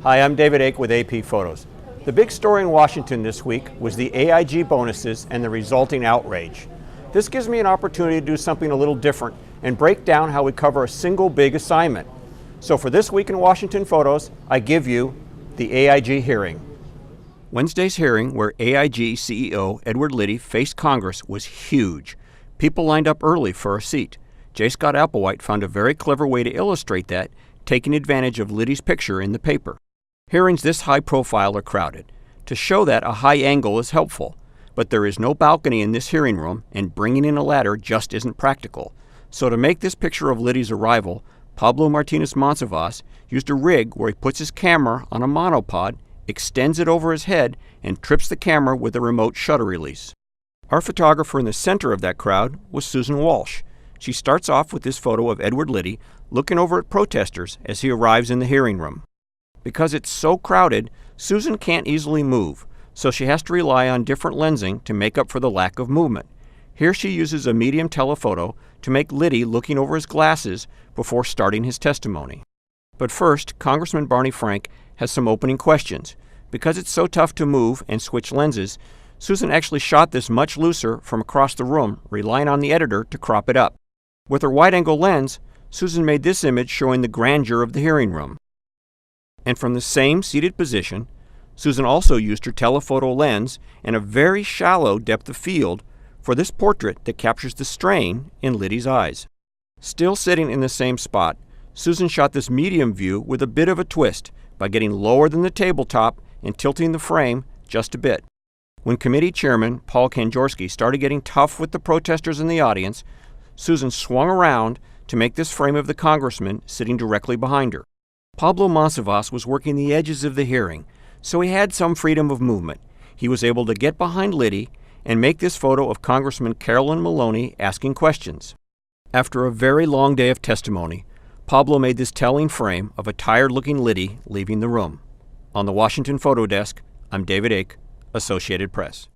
Hi, I'm David Ake with AP Photos. The big story in Washington this week was the AIG bonuses and the resulting outrage. This gives me an opportunity to do something a little different and break down how we cover a single big assignment. So for this week in Washington Photos, I give you the AIG hearing. Wednesday's hearing, where AIG CEO Edward Liddy faced Congress, was huge. People lined up early for a seat. J. Scott Applewhite found a very clever way to illustrate that, taking advantage of Liddy's picture in the paper. Hearings this high profile are crowded. To show that, a high angle is helpful, but there is no balcony in this hearing room, and bringing in a ladder just isn't practical. So to make this picture of Liddy's arrival, Pablo Martinez Monsivais used a rig where he puts his camera on a monopod, extends it over his head, and trips the camera with a remote shutter release. Our photographer in the center of that crowd was Susan Walsh. She starts off with this photo of Edward Liddy looking over at protesters as he arrives in the hearing room. Because it's so crowded, Susan can't easily move, so she has to rely on different lensing to make up for the lack of movement. Here she uses a medium telephoto to make Liddy looking over his glasses before starting his testimony. But first, Congressman Barney Frank has some opening questions. Because it's so tough to move and switch lenses, Susan actually shot this much looser from across the room, relying on the editor to crop it up. With her wide-angle lens, Susan made this image showing the grandeur of the hearing room. And from the same seated position, Susan also used her telephoto lens and a very shallow depth of field for this portrait that captures the strain in Liddy's eyes. Still sitting in the same spot, Susan shot this medium view with a bit of a twist by getting lower than the tabletop and tilting the frame just a bit. When committee chairman Paul Kanjorski started getting tough with the protesters in the audience, Susan swung around to make this frame of the congressman sitting directly behind her. Pablo Monsivais was working the edges of the hearing, so he had some freedom of movement. He was able to get behind Liddy and make this photo of Congressman Carolyn Maloney asking questions. After a very long day of testimony, Pablo made this telling frame of a tired-looking Liddy leaving the room. On the Washington Photo Desk, I'm David Ake, Associated Press.